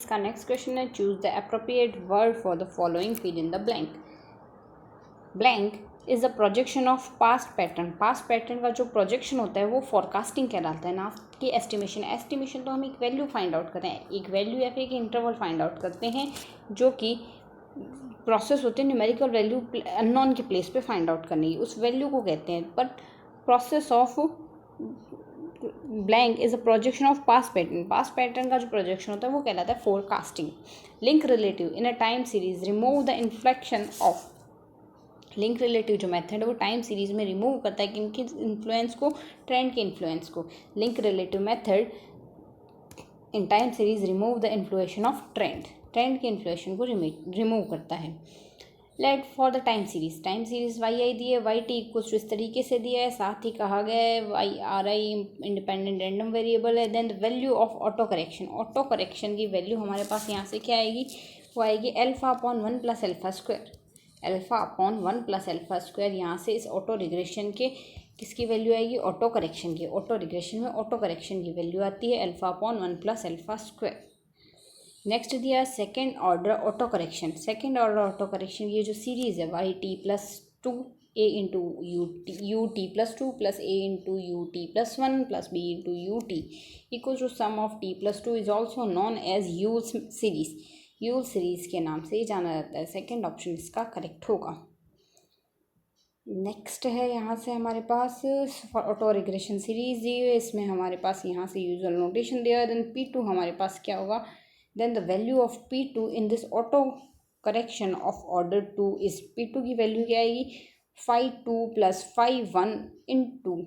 इसका next question है, choose the appropriate word for the following, fill in the blank. Blank is the projection of past pattern. Past pattern का जो projection होता है वो forecasting कहलाता है, ना कि एस्टिमेशन। एस्टिमेशन तो हम एक वैल्यू फाइंड आउट करते हैं, एक वैल्यू या फिर एक इंटरवल फाइंड आउट करते हैं, जो कि प्रोसेस होते हैं न्यूमेरिकल वैल्यू अननोन के प्लेस पे फाइंड आउट करने की, उस वैल्यू को कहते हैं। But process of blank is a projection of past pattern. Past pattern का जो प्रोजेक्शन होता है वो कहलाता है forecasting. Link relative in a time series remove the inflection of. Link relative जो मेथड है वो टाइम सीरीज में रिमूव करता है किनके इन्फ्लुएंस को, ट्रेंड के इन्फ्लुएंस को। Link relative method in time series remove the influence of trend, trend के इन्फ्लुएशन को रिमूव करता है। Let for the time series, time series Y I दी है, वाई टी कुछ इस तरीके से दिया है, साथ ही कहा गया है Y R I independent random variable है। Then the value of auto correction, auto correction की वैल्यू हमारे पास यहाँ से क्या आएगी, वो आएगी alpha upon 1 plus alpha square. Alpha upon 1 plus alpha square यहाँ से इस ऑटो रिग्रेशन के किसकी वैल्यू आएगी, ऑटो करेक्शन की। ऑटो रिग्रेशन में ऑटो करेक्शन की वैल्यू आती है alpha upon 1 plus alpha square. Next दिया second order auto correction. Second order auto correction ये जो सीरीज है Y T plus 2 A into U T plus 2 plus A into U T plus 1 plus B into U T equal to sum of T plus 2 is also known as Yule series. Yule series के नाम से ही जाना जाता है। Second option इसका correct होगा। Next है यहाँ से हमारे पास ऑटो रिग्रेशन सीरीज दी है, इसमें हमारे पास यहाँ से यूजुअल नोटेशन दिया है। देन P2 हमारे पास क्या होगा, then the value of P2 in this auto correction of order 2 is, P2 की वैल्यू क्या आएगी, phi 2 plus phi 1 into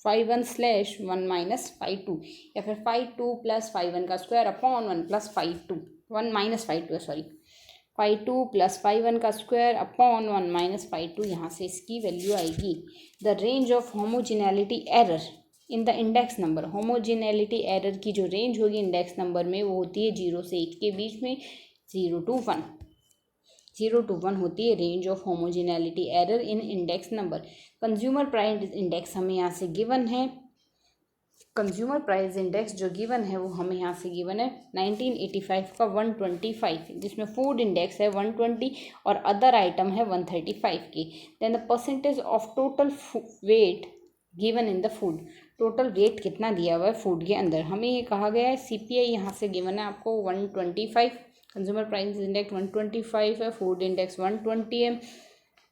phi 1 slash 1 minus phi 2, या फिर phi 2 प्लस phi 1 का square upon 1 plus phi 2, 1 minus phi 2 है, sorry, phi 2 plus phi 1 का square upon 1 minus phi 2, यहाँ से इसकी वैल्यू आएगी। The range of homogeneity error in the index number, homogeneity error की जो रेंज होगी इंडेक्स नंबर में वो होती है 0 से 1 के बीच में, 0 to 1, 0 to 1 होती है range of homogeneity error in index number. Consumer price index हमें यहाँ से गिवन है, कंज्यूमर प्राइस इंडेक्स जो गिवन है वो हमें यहाँ से गिवन है 1985 का 125, जिसमें फूड इंडेक्स है 120 और अदर आइटम है 135 की। Then the percentage of total weight given in the food, total weight कितना दिया हुआ है फूड के अंदर, हमें ये कहा गया है CPI यहाँ से गिवन है आपको 125, कंज्यूमर प्राइस इंडेक्स 125 है, फूड इंडेक्स 120 है।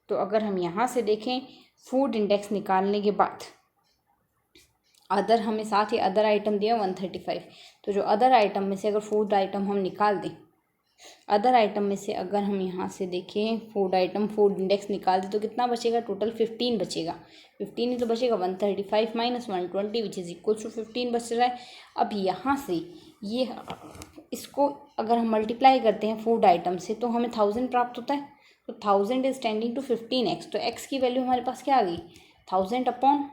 तो अगर हम यहाँ से देखें फूड इंडेक्स निकालने के बाद अदर, हमें साथ ही अदर आइटम दिया 135, तो जो अदर आइटम में से अगर फूड आइटम हम निकाल दें, अदर आइटम में से अगर हम यहाँ से देखें फूड आइटम, फूड इंडेक्स निकाल दें तो कितना बचेगा, टोटल 15 बचेगा, 15 ही तो बचेगा, 135 minus 120 which is equal to 15 बच रहा है। अब यहाँ से ये इसको अगर हम मल्टीप्लाई करते हैं फूड आइटम से तो हमें 1000 प्राप्त होता है, तो 1000 इज टेंडिंग टू 15x, तो x की वैल्यू हमारे पास क्या आ गई, 1000 अपॉन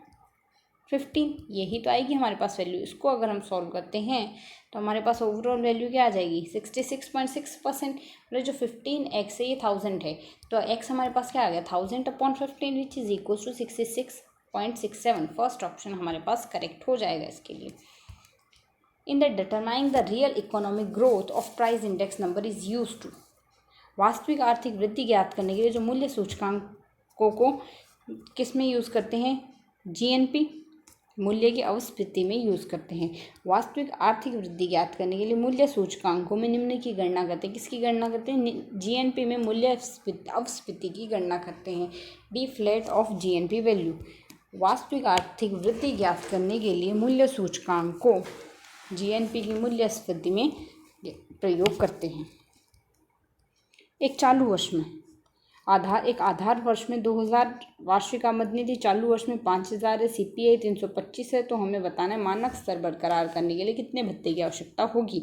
15, यही तो आएगी हमारे पास वैल्यू। इसको अगर हम सॉल्व करते हैं तो हमारे पास ओवरऑल वैल्यू क्या आ जाएगी, 66.6%, मतलब जो 15x है ये 1000 है, तो x हमारे पास क्या आ गया 1000 upon 15 which is equal to 66.67। First option हमारे पास करेक्ट हो जाएगा इसके लिए। In the determining the real economic growth of price index number is use to, वास्तविक आर्थिक वृद्धि ज्ञात करने के लिए जो मूल्य सूचकांकों को किस में यूज़ करते हैं, GNP मूल्य की अवस्फीति में यूज़ करते हैं। वास्तविक आर्थिक वृद्धि ज्ञात करने के लिए मूल्य सूचकांकों में निम्न की गणना करते हैं, किसकी गणना करते हैं, GNP में मूल्य अवस्फीति की गणना करते हैं, D flat of GNP value. वास्तविक आर्थिक वृद्धि ज्ञात करने के लिए मूल्य सूचकांकों GNP की मूल्य स्फीति में प्रयोग करते हैं। एक चालू वर्ष में एक आधार वर्ष में 2000 वार्षिक आमदनी थी, चालू वर्ष में 5000 है, CPI 325 है, तो हमें बताना है मानक स्तर बरकरार करने के लिए कितने भत्ते की आवश्यकता होगी।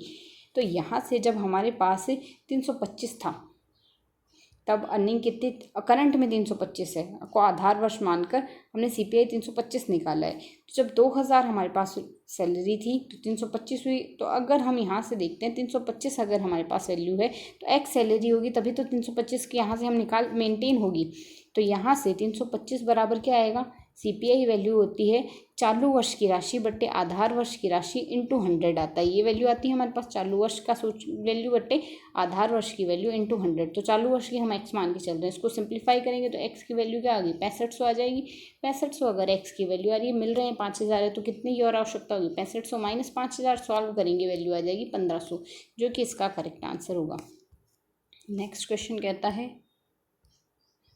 तो यहाँ से जब हमारे पास 325 था तब अर्निंग कितनी, करंट में 325 है को आधार वर्ष मानकर हमने CPI 325 निकाला है, तो जब 2000 हमारे पास सैलरी थी तो 325 हुई। तो अगर हम यहाँ से देखते हैं 325 अगर हमारे पास वैल्यू है तो x सैलरी होगी तभी तो 325 की यहाँ से हम मेंटेन होगी, तो यहाँ से 325 बराबर क्या आएगा, CPI वैल्यू होती है चालू वर्ष की राशि बट्टे आधार वर्ष की राशि इंटू 100 आता है। ये वैल्यू आती है हमारे पास चालू वर्ष का वैल्यू बट्टे आधार वर्ष की वैल्यू इंटू 100। तो चालू वर्ष की हम x मान के चल रहे हैं, इसको सिंप्लीफाई करेंगे तो x की वैल्यू क्या आ गई 6500 आ जाएगी। 6500 अगर x की वैल्यू आ रही है, मिल रहे हैं 5000 है, तो कितनी की और आवश्यकता होगी 6500 माइनस 5000, सॉल्व करेंगे वैल्यू आ जाएगी 1500, जो कि इसका करेक्ट आंसर होगा। नेक्स्ट क्वेश्चन कहता है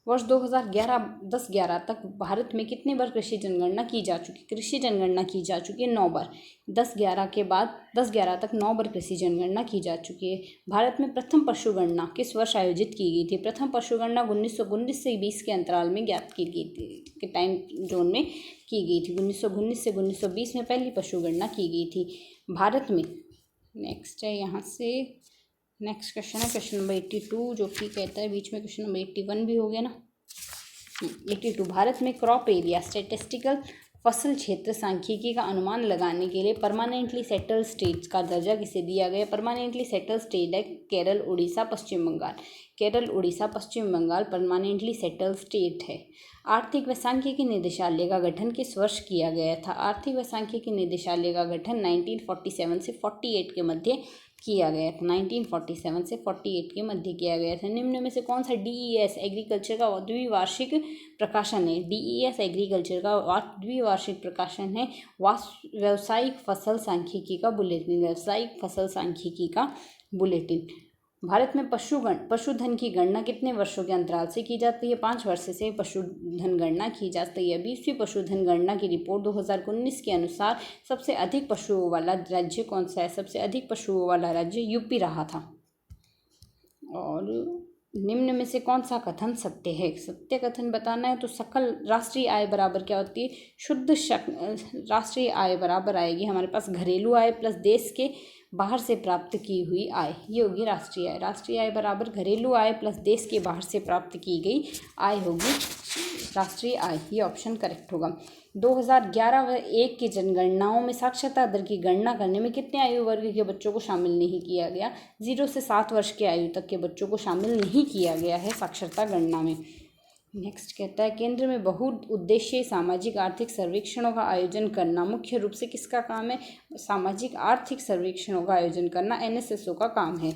वर्ष 2010-11 तक भारत में कितने बार कृषि जनगणना की जा चुकी? कृषि जनगणना की जा चुकी है 9 बार। 10-11 के बाद 10-11 तक 9 बार कृषि जनगणना की जा चुकी है। भारत में प्रथम पशु गणना किस वर्ष आयोजित की गई थी? प्रथम पशु गणना 1919 से 20 के अंतराल में ज्ञात की गई थी, के टाइम जोन में की गई थी। 1919 से 1920 में पहली पशु गणना की गई थी भारत में। नेक्स्ट है यहाँ से नेक्स्ट क्वेश्चन है क्वेश्चन नंबर 82, जो कि कहता है बीच में क्वेश्चन नंबर 81 भी हो गया ना। 82 भारत में क्रॉप एरिया स्टैटिस्टिकल फसल क्षेत्र सांख्यिकी का अनुमान लगाने के लिए परमानेंटली सेटल स्टेट्स का दर्जा किसे दिया गया? परमानेंटली सेटल स्टेट है केरल, उड़ीसा, पश्चिम बंगाल। केरल, उड़ीसा, पश्चिम बंगाल परमानेंटली सेटल स्टेट है। आर्थिक व सांख्यिकी निदेशालय का गठन किस वर्ष किया गया था? आर्थिक व सांख्यिकी निदेशालय का गठन 1947 से 48 के मध्य किया गया था। 1947 से 48 के मध्य किया गया था। निम्न में से कौन सा DES एग्रीकल्चर का द्विवार्षिक प्रकाशन है? DES एग्रीकल्चर का द्विवार्षिक प्रकाशन है व्यावसायिक फसल सांख्यिकी का बुलेटिन। व्यावसायिक फसल सांख्यिकी का बुलेटिन। भारत में पशुधन की गणना कितने वर्षों के अंतराल से की जाती है? 5 वर्ष से पशुधन गणना की जाती है। 20वीं पशुधन गणना की रिपोर्ट 2019 के अनुसार सबसे अधिक पशुओं वाला राज्य कौन सा है? सबसे अधिक पशुओं वाला राज्य यूपी रहा था। और निम्न में से कौन सा कथन सत्य है? सत्य कथन बताना है तो सकल राष्ट्रीय आय बराबर क्या होती है? शुद्ध राष्ट्रीय आय बराबर आएगी हमारे पास घरेलू आय प्लस देश के बाहर से प्राप्त की हुई आय, ये होगी राष्ट्रीय आय। राष्ट्रीय आय बराबर घरेलू आय प्लस देश के बाहर से प्राप्त की गई आय होगी राष्ट्रीय आय। ये ऑप्शन करेक्ट होगा। 2011 व 1 की जनगणनाओं में साक्षरता दर की गणना करने में कितने आयु वर्ग के बच्चों को शामिल नहीं किया गया? 0 से 7 वर्ष की आयु तक के बच्चों को शामिल नहीं किया गया है साक्षरता गणना में। नेक्स्ट कहता है केंद्र में बहुउद्देशीय सामाजिक आर्थिक सर्वेक्षणों का आयोजन करना मुख्य रूप से किसका काम है? सामाजिक आर्थिक सर्वेक्षणों का आयोजन करना NSSO का काम है।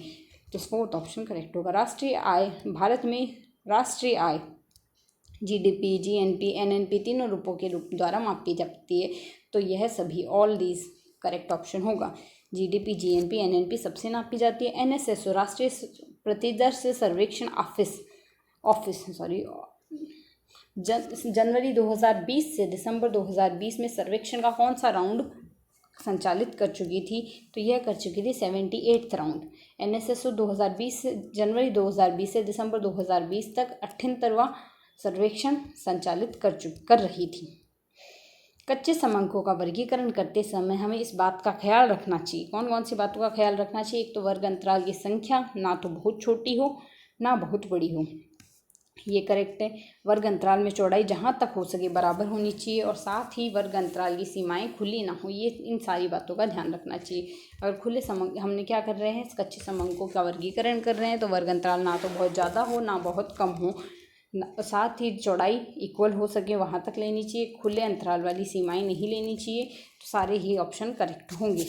तो फोर्थ ऑप्शन करेक्ट होगा। राष्ट्रीय आय, भारत में राष्ट्रीय आय GDP, GNP, NNP तीनों रूपों के रूप द्वारा मापी जाती है। तो यह सभी ऑल दीज करेक्ट ऑप्शन होगा। GDP, GNP, NNP सबसे नापी जाती है। NSSO राष्ट्रीय प्रतिदर्श सर्वेक्षण जनवरी 2020 से दिसंबर 2020 में सर्वेक्षण का कौन सा राउंड संचालित कर चुकी थी? तो यह कर चुकी थी 78वां राउंड। NSSO 2020 जनवरी 2020 से दिसंबर 2020 तक 78वां सर्वेक्षण संचालित कर रही थी। कच्चे समंकों का वर्गीकरण करते समय हमें इस बात का ख्याल रखना चाहिए। कौन कौन सी बातों का ख्याल रखना चाहिए? एक तो वर्ग अंतराल की संख्या ना तो बहुत छोटी हो ना बहुत बड़ी हो, ये करेक्ट है। वर्ग अंतराल में चौड़ाई जहाँ तक हो सके बराबर होनी चाहिए और साथ ही वर्ग अंतराल की सीमाएं खुली ना हो, ये इन सारी बातों का ध्यान रखना चाहिए। अगर खुले समंक हमने क्या कर रहे हैं, कच्चे समंकों का वर्गीकरण कर रहे हैं तो वर्ग अंतराल ना तो बहुत ज़्यादा हो ना बहुत कम हो, साथ ही चौड़ाई इक्वल हो सके वहाँ तक लेनी चाहिए। खुले अंतराल वाली सीमाएं नहीं लेनी चाहिए। तो सारे ही ऑप्शन करेक्ट होंगे।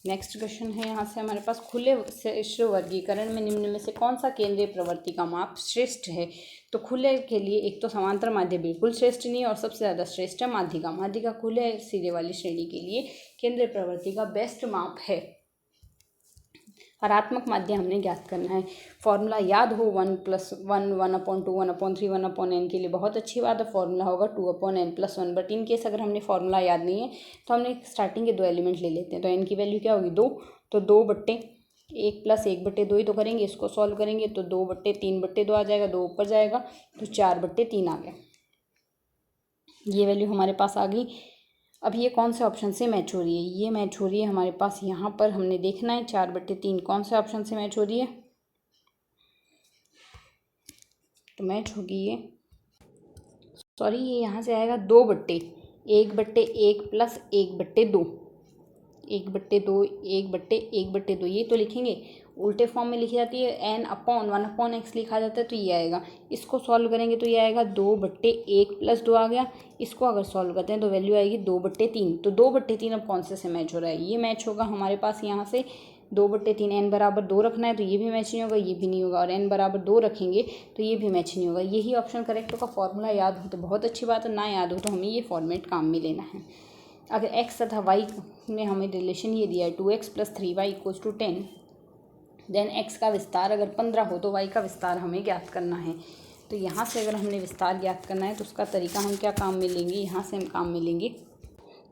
नेक्स्ट क्वेश्चन है यहाँ से हमारे पास खुले श्रेष्ठ वर्गीकरण में निम्न में से कौन सा केंद्रीय प्रवृत्ति का माप श्रेष्ठ है? तो खुले के लिए एक तो समांतर माध्य बिल्कुल श्रेष्ठ नहीं और सबसे ज़्यादा श्रेष्ठ है माध्यिका। माध्यिका खुले सीधे वाली श्रेणी के लिए केंद्रीय प्रवृत्ति का बेस्ट माप है। हरात्मक माध्य हमने ज्ञात करना है। फॉर्मूला याद हो 1+1 1/2 1/3 1/n के लिए बहुत अच्छी बात है। फॉर्मूला होगा 2/n+1, बट इन केस अगर हमने फॉर्मूला याद नहीं है तो हमने स्टार्टिंग के 2 एलिमेंट ले लेते हैं। तो n की वैल्यू क्या होगी 2, तो 2/1 + 1/2 ही तो करेंगे। इसको सॉल्व करेंगे तो 2/3/2 आ जाएगा, 2 ऊपर जाएगा तो 4/3 आ गया। ये वैल्यू हमारे पास आ गई। अब ये कौन से ऑप्शन से मैच हो रही है? ये मैच हो रही है हमारे पास, यहाँ पर हमने देखना है 4/3 कौन से ऑप्शन से मैच हो रही है। तो मैच होगी ये, सॉरी ये यहाँ से आएगा 2/1/1 + 1/2 1/2 1/1/2 ये तो लिखेंगे। उल्टे फॉर्म में लिखी जाती है, n अपॉन 1/x लिखा जाता है, तो ये आएगा। इसको सॉल्व करेंगे तो ये आएगा 2/1 + 2 आ गया। इसको अगर सॉल्व करते हैं तो वैल्यू आएगी 2/3। तो 2/3 अब कौन से मैच हो रहा है, ये मैच होगा हमारे पास यहाँ से 2/3। n बराबर 2 रखना है तो ये भी मैच नहीं होगा, ये भी नहीं होगा, और n बराबर 2 रखेंगे तो ये भी मैच नहीं होगा। यही ऑप्शन करेक्ट होगा। फॉर्मूला याद हो तो बहुत अच्छी बात है, ना याद हो तो हमें ये फॉर्मेट काम में लेना है। अगर x तथा y में हमें रिलेशन ये दिया है 2x + 3y = 10, देन x का विस्तार अगर 15 हो तो y का विस्तार हमें ज्ञात करना है। तो यहाँ से अगर हमने विस्तार ज्ञात करना है तो उसका तरीका हम क्या काम में लेंगे, यहाँ से हम काम में लेंगे।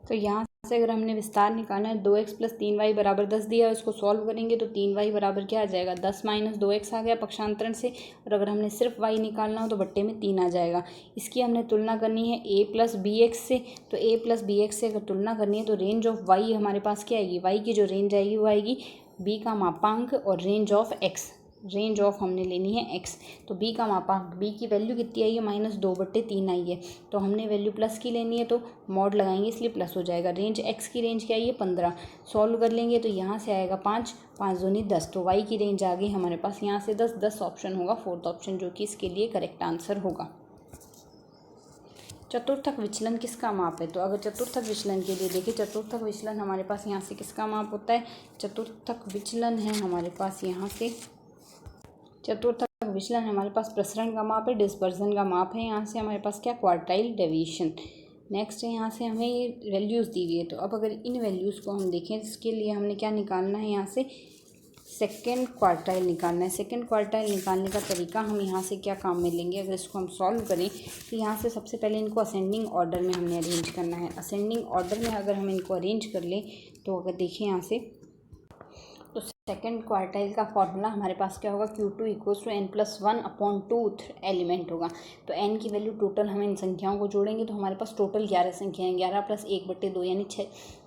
तो यहाँ से अगर हमने विस्तार निकालना है 2x + 3y = 10 दिया है, उसको सॉल्व करेंगे तो 3y बराबर क्या आ जाएगा, 10 - 2x आ गया पक्षांतरण से। और अगर हमने सिर्फ y निकालना हो तो बट्टे में 3 आ जाएगा। इसकी हमने तुलना करनी है a + bx से। तो a + bx से अगर तुलना करनी है तो रेंज ऑफ y हमारे पास क्या आएगी, y की जो रेंज आएगी वो आएगी b का मापांक और range of x, range of हमने लेनी है x। तो b का मापांक, b की वैल्यू कितनी आई है, -2/3 आई है। तो हमने वैल्यू प्लस की लेनी है तो मॉड लगाएंगे इसलिए प्लस हो जाएगा। रेंज x की रेंज क्या आई है 15। सॉल्व कर लेंगे तो यहाँ से आएगा 5 × 5 = 10। तो y की रेंज आ गई हमारे पास यहाँ से 10 ऑप्शन होगा, फोर्थ ऑप्शन जो कि इसके लिए करेक्ट आंसर होगा। चतुर्थक विचलन किसका माप है, तो अगर चतुर्थक विचलन के लिए देखिए, चतुर्थक विचलन हमारे पास यहाँ से किसका माप होता है, चतुर्थक विचलन है हमारे पास यहाँ से, चतुर्थक विचलन हमारे पास प्रसरण का माप है, डिस्पर्जन का माप है। यहाँ से हमारे पास क्या, क्वार्टाइल डेविएशन। नेक्स्ट है यहाँ से हमें वैल्यूज़ दी हुई है। तो अब अगर इन वैल्यूज़ को हम देखें, इसके लिए हमने क्या निकालना है, यहाँ से सेकेंड क्वार्टाइल निकालना है। सेकेंड क्वार्टाइल निकालने का तरीका हम यहाँ से क्या काम में लेंगे, अगर इसको हम सॉल्व करें तो यहाँ से सबसे पहले इनको असेंडिंग ऑर्डर में हमने अरेंज करना है। असेंडिंग ऑर्डर में अगर हम इनको अरेंज कर लें तो अगर देखें यहाँ से, तो सेकेंड क्वार्टाइल का फॉर्मूला हमारे पास क्या होगा, Q2 = n+1/2 एलिमेंट होगा। तो n की वैल्यू टोटल, हम इन संख्याओं को जोड़ेंगे तो हमारे पास टोटल 11 संख्याएँ, 11 + 1/2 यानी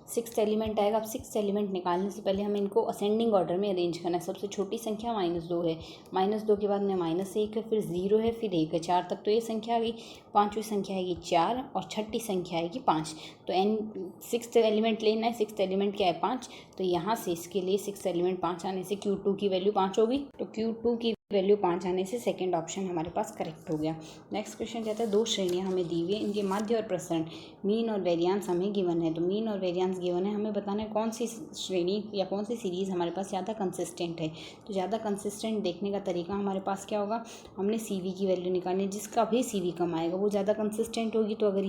6 एलिमेंट आएगा। अब 6 एलिमेंट निकालने से पहले हमें इनको असेंडिंग ऑर्डर में अरेंज करना है। सबसे छोटी संख्या -2 है, -2 के बाद में -1 है, फिर 0 है, फिर 1 है, 4 तक तो ये संख्या आ गई। पाँचवीं संख्या आएगी 4 और छठी संख्या आएगी 5। तो n 6th एलिमेंट लेना है, 6th एलिमेंट क्या है 5। तो यहाँ से इसके लिए 6th एलिमेंट 5 आने से Q2 की वैल्यू 5 होगी। तो Q2 की वैल्यू 5 आने से सेकंड ऑप्शन हमारे पास करेक्ट हो गया। नेक्स्ट क्वेश्चन कहता है 2 श्रेणियां हमें दी हुई है, इनके माध्य और प्रसरण, मीन और वेरियांस हमें गिवन है। तो मीन और वेरियांस गिवन है, हमें बताना है कौन सी श्रेणी या कौन सी सीरीज़ हमारे पास ज़्यादा कंसिस्टेंट है। तो ज़्यादा कंसिस्टेंट देखने का तरीका हमारे पास क्या होगा, हमने CV की वैल्यू निकालनी है। जिसका भी CV कम आएगा वो ज़्यादा कंसिस्टेंट होगी। तो अगर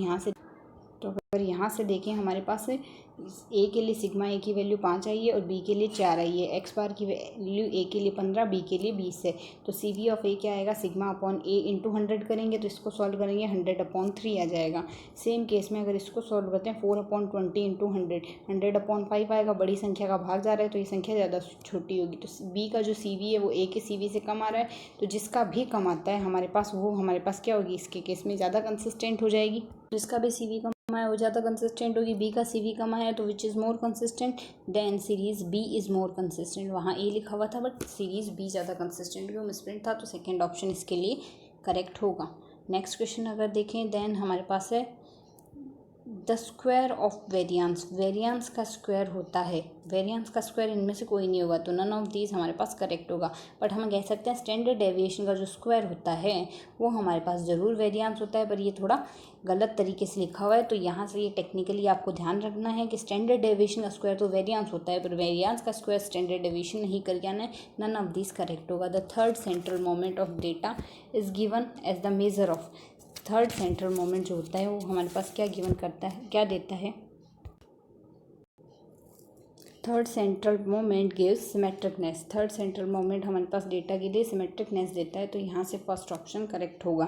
यहाँ से देखें, हमारे पास A के लिए सिग्मा A की वैल्यू 5 आई है और B के लिए 4 आई है। x बार की वैल्यू A के लिए 15, B के लिए 20 है। तो CV ऑफ A क्या आएगा, सिग्मा अपॉन A × 100 करेंगे तो इसको सॉल्व करेंगे 100/3 आ जाएगा। सेम केस में अगर इसको सॉल्व करते हैं 4/20 × 100, 100/5 आएगा। बड़ी संख्या का भाग जा रहा है तो ये संख्या ज़्यादा छोटी होगी। तो B का जो CV है वो A के CV से कम आ रहा है। तो जिसका भी कम आता है हमारे पास, वो हमारे पास क्या होगी, इसके केस में ज़्यादा कंसिस्टेंट हो जाएगी। जिसका भी CV कम है वो ज़्यादा कंसिस्टेंट होगी। B का CV कम है तो which is more consistent, then series B is more consistent. वहाँ A लिखा हुआ था बट सीरीज़ B ज़्यादा कंसिस्टेंट, क्यों मिसप्रिंट था। तो सेकेंड ऑप्शन इसके लिए करेक्ट होगा। नेक्स्ट क्वेश्चन अगर देखें, देन हमारे पास है the square of variance. Variance का स्क्वायर होता है, वेरियांस का स्क्वायर इनमें से कोई नहीं होगा। तो नन ऑफ दीज हमारे पास करेक्ट होगा। बट हम कह सकते हैं स्टैंडर्ड डेविएशन का जो स्क्वायर होता है वो हमारे पास ज़रूर वेरियांस होता है, पर ये थोड़ा गलत तरीके से लिखा हुआ है। तो यहाँ से ये टेक्निकली आपको ध्यान रखना है कि स्टैंडर्ड डेविएशन का स्क्वायर तो वेरियांस होता है, पर वेरियांस का स्क्वायर स्टैंडर्ड डेविएशन नहीं करके आना है। नन ऑफ दीज करेक्ट होगा। The third central moment of data is given as the measure of. Third central moment जो होता है वो हमारे पास क्या गिवन करता है, क्या देता है, third central moment gives symmetricness. Third central moment हमारे पास डेटा के लिए सिमेट्रिकनेस देता है। तो यहाँ से फर्स्ट ऑप्शन करेक्ट होगा।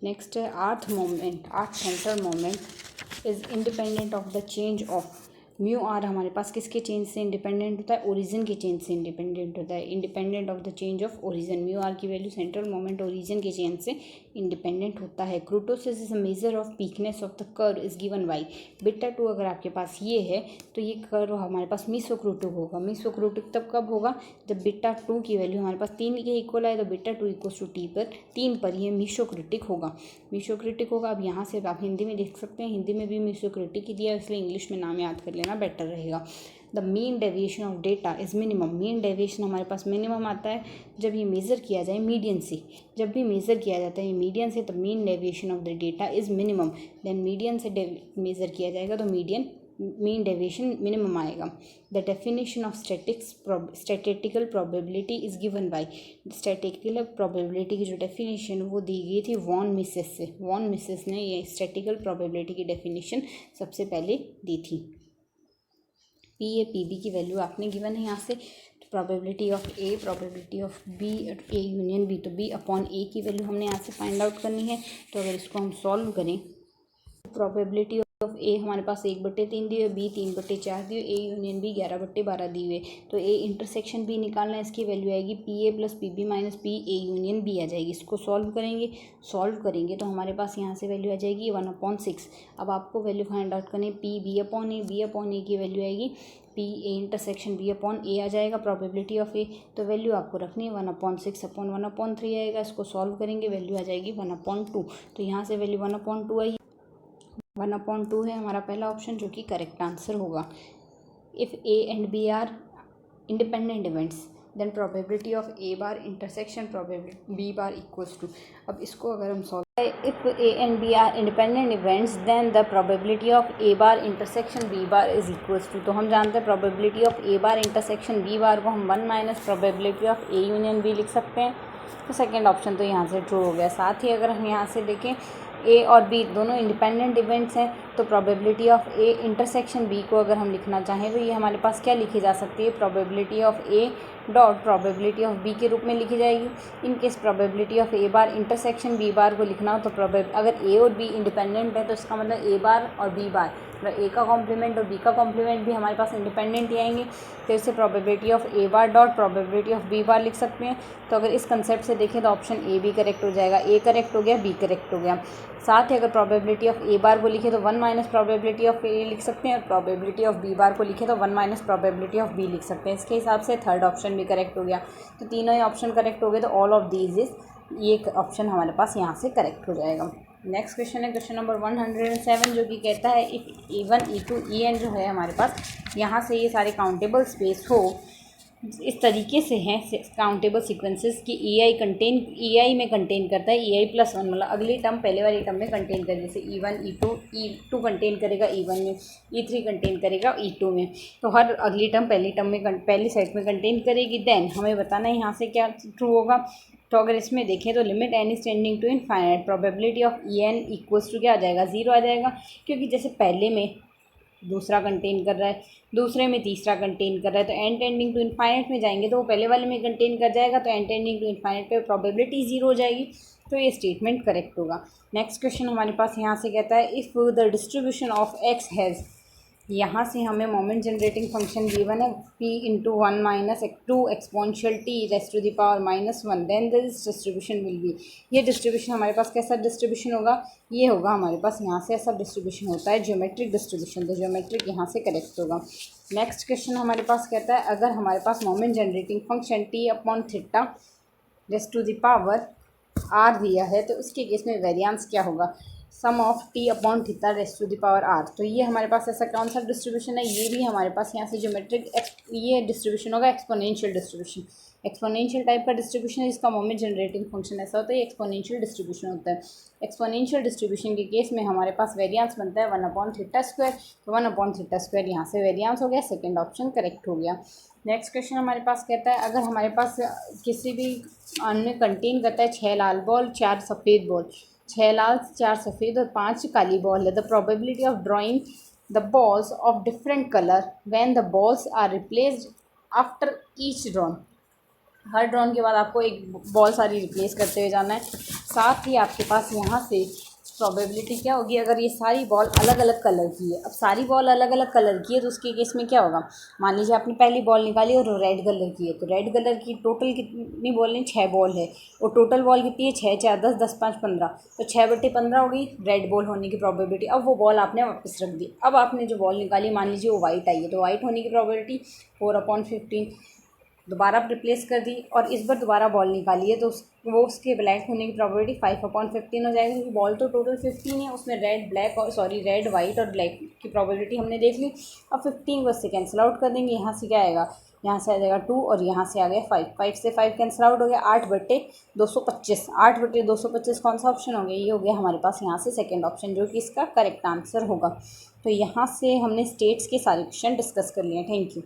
नेक्स्ट है rth central moment is independent of the change of mu r. हमारे पास किसके चेंज से इंडिपेंडेंट होता है, ओरिजिन के चेंज से इंडिपेंडेंट होता है। Independent of the change of origin, mu R की वैल्यू सेंट्रल मोमेंट ओरिजिन के चेंज से इंडिपेंडेंट होता है। Kurtosis is a measure of weakness of the curve is given by. Beta 2 अगर आपके पास ये है तो ये कर्व हमारे पास मीसोक्रोटिक होगा। मीसोक्रोटिक तब कब होगा, जब बीटा 2 की वैल्यू हमारे पास 3 के इक्वल आए। तो बीटा 2 = 3 पर ये मीसोक्रिटिक होगा, मीसोक्रिटिक होगा। अब यहाँ से आप हिंदी में देख सकते हैं, हिंदी में भी मीसोक्रिटिक ही दिया, इसलिए इंग्लिश में नाम याद कर लेना। जाना बेटर रहेगा। The mean deviation of data is minimum. Mean deviation हमारे पास मिनिमम आता है जब ये मेज़र किया जाए मीडियन से। जब भी मेज़र किया जाता है मीडियन से तो mean deviation of the data is minimum. Then median से मेज़र किया जाएगा तो मीन डेविएशन मिनिमम आएगा। The definition of statistical probability is given by. Statistical probability की जो डेफिनेशन वो दी गई थी वॉन मिसेस से। वॉन मिसेस ने ये स्टैटिस्टिकल प्रोबेबिलिटी की डेफिनेशन सबसे पहले दी थी। पी ए पी बी की वैल्यू आपने गिवन है यहाँ से। Probability of A, probability of B, A union B, तो बी अपॉन ए की वैल्यू हमने यहाँ से फाइंड आउट करनी है। तो अगर इसको हम सॉल्व करें, प्रोबेबिलिटी ऑफ ए हमारे पास 1/3 दी हुई, बी 3/4 दी हुई, ए यूनियन बी 11/12 दी हुई। तो ए इंटरसेक्शन बी निकालना है, इसकी वैल्यू आएगी P A plus P B minus P A union B आ जाएगी। इसको सॉल्व करेंगे तो हमारे पास यहाँ से वैल्यू आ जाएगी 1/6। अब आपको वैल्यू फाइंड आउट करनी है P B upon A. B upon A की वैल्यू आएगी P A intersection B upon A आ जाएगा प्रोबेबिलिटी ऑफ ए। तो वैल्यू आपको रखनी है 1/6 अपॉन 1/3 आएगा। इसको सॉल्व करेंगे, वैल्यू आ जाएगी 1/2। तो यहाँ से वैल्यू 1/2 आई। 1/2 है हमारा पहला ऑप्शन जो कि करेक्ट आंसर होगा। If A and B are independent events then probability of A bar intersection probability B bar equals to. अब इसको अगर हम solve, if A and B are independent events then the probability of A bar intersection B bar is equals to. तो हम जानते हैं probability of A bar intersection B bar को हम 1 minus probability of A union B लिख सकते हैं। तो सेकेंड ऑप्शन तो यहाँ से ट्रू हो गया। साथ ही अगर हम यहाँ से देखें ए और बी दोनों इंडिपेंडेंट इवेंट्स हैं, तो probability of A intersection B को अगर हम लिखना चाहें तो ये हमारे पास क्या लिखी जा सकती है, probability of A dot probability of B के रूप में लिखी जाएगी। In case probability of A bar intersection B bar को लिखना हो तो अगर ए और बी इंडिपेंडेंट है तो इसका मतलब ए बार और बी बार, मतलब ए का कॉम्प्लीमेंट और बी का कॉम्प्लीमेंट भी हमारे पास इंडिपेंडेंट ही आएंगे। तो इससे probability of A bar dot probability of B bar लिख सकते हैं। तो अगर इस कंसेप्ट से देखें तो ऑप्शन ए भी करेक्ट हो जाएगा। ए करेक्ट हो गया, बी करेक्ट हो गया। साथ ही अगर प्रोबेबिलिटी ऑफ ए बार को लिखे तो 1 माइनस प्रोबेबिलिटी ऑफ ए लिख सकते हैं, और प्रोबेबिलिटी ऑफ बी बार को लिखे तो 1 माइनस प्रोबेबिलिटी ऑफ बी लिख सकते हैं। इसके हिसाब से थर्ड ऑप्शन भी करेक्ट हो गया। तो तीनों ही ऑप्शन करेक्ट हो गए, तो ऑल ऑफ दीज इज, ये ऑप्शन हमारे पास यहाँ से करेक्ट हो जाएगा। नेक्स्ट क्वेश्चन है क्वेश्चन नंबर 107 जो कि कहता है इफ़ E1 E2 EN जो है हमारे पास, यहाँ से ये सारे काउंटेबल स्पेस हो, इस तरीके से हैं काउंटेबल सीक्वेंसेस कि EI में कंटेन करता है EI+1, मतलब अगली टर्म पहले वाली टर्म में कंटेन करेगा। जैसे E1 E2 कंटेन करेगा E1 में, E3 कंटेन करेगा E2 में। तो हर अगली टर्म पहली टर्म में पहली सेट में कंटेन करेगी। देन हमें बताना है यहाँ से क्या ट्रू होगा। तो अगर इसमें देखें तो limit n is tending to infinite, probability of EN equals to क्या आ जाएगा, 0 आ जाएगा। क्योंकि जैसे पहले में दूसरा कंटेन कर रहा है, दूसरे में तीसरा कंटेन कर रहा है, तो n टेंडिंग टू इनफाइनाइट में जाएंगे तो वो पहले वाले में कंटेन कर जाएगा, तो n टेंडिंग टू इनफाइनाइट पे प्रोबेबिलिटी 0 हो जाएगी। तो ये स्टेटमेंट करेक्ट होगा। नेक्स्ट क्वेश्चन हमारे पास यहाँ से कहता है if the distribution of x has, यहाँ से हमें मोमेंट जनरेटिंग फंक्शन गिवन है p into 1 minus 2 exponential t raised to the power -1, then this distribution will be. ये डिस्ट्रीब्यूशन हमारे पास कैसा डिस्ट्रीब्यूशन होगा, ये होगा हमारे पास यहाँ से ऐसा डिस्ट्रीब्यूशन होता है ज्योमेट्रिक डिस्ट्रीब्यूशन। तो ज्योमेट्रिक यहाँ से करेक्ट होगा। नेक्स्ट क्वेश्चन हमारे पास कहता है अगर हमारे पास moment generating function t upon theta raised to the power r दिया है तो उसके केस में वेरिएंस क्या होगा, sum of T upon theta raised to the power R. तो ये हमारे पास ऐसा कौन सा डिस्ट्रीब्यूशन है, ये भी हमारे पास यहाँ से ज्योमेट्रिक ये डिस्ट्रीब्यूशन होगा एक्सपोनेंशियल डिस्ट्रीब्यूशन। एक्सपोनेंशियल टाइप का डिस्ट्रीब्यूशन है जिसका मोमेंट जनरेटिंग फंक्शन ऐसा होता है, ये एक्सपोनेंशियल डिस्ट्रीब्यूशन होता है। एक्सपोनेंशियल डिस्ट्रीब्यूशन के केस में हमारे पास वेरिएंस बनता है 1/θ²। तो 1/θ² यहाँ से वेरिएंस हो गया, सेकेंड ऑप्शन करेक्ट हो गया। नेक्स्ट क्वेश्चन हमारे पास कहता है अगर हमारे पास किसी भी अन्य कंटेन करता है 6 लाल बॉल 4 सफ़ेद बॉल, 6 लाल 4 सफ़ेद और 5 काली बॉल है, the probability of drawing the balls of different colour when the balls are replaced after each drawn. हर ड्रॉन के बाद आपको एक बॉल सारी रिप्लेस करते हुए जाना है। साथ ही आपके पास यहाँ से प्रोबेबिलिटी क्या होगी, अगर ये सारी बॉल अलग अलग कलर की है, अब सारी बॉल अलग अलग कलर की है तो उसके केस में क्या होगा, मान लीजिए आपने पहली बॉल निकाली और रेड कलर की है, तो रेड कलर की टोटल कितनी बॉल है, 6 बॉल है, और टोटल बॉल कितनी है 6 4 10 10 5 15, तो 6/15 हो गई रेड बॉल होने की प्रोबेबिलिटी। अब वो बॉल आपने वापस रख दी। अब आपने जो बॉल निकाली मान लीजिए वो वाइट आई है, तो वाइट होने की प्रोबेबिलिटी 4/15। दोबारा रिप्लेस कर दी और इस बार दोबारा बॉल निकाली है, तो वो उसके ब्लैक होने की प्रोबेबिलिटी 5/15 हो जाएगी, क्योंकि बॉल तो टोटल 15 है, उसमें रेड वाइट और ब्लैक की प्रोबेबिलिटी हमने देख ली। अब 15 को इससे कैंसिल आउट कर देंगे। यहाँ से क्या आएगा, यहाँ से आ जाएगा 2 और यहाँ से आ गया 5 से 5 कैंसिल आउट हो गया। 8/225 8/225 कौन सा ऑप्शन हो गया, ये हो गया हमारे पास यहाँ से सेकेंड ऑप्शन, जो कि इसका करेक्ट आंसर होगा। तो यहाँ से हमने स्टेट्स के सारे क्वेश्चन डिस्कस कर लिए। Thank you.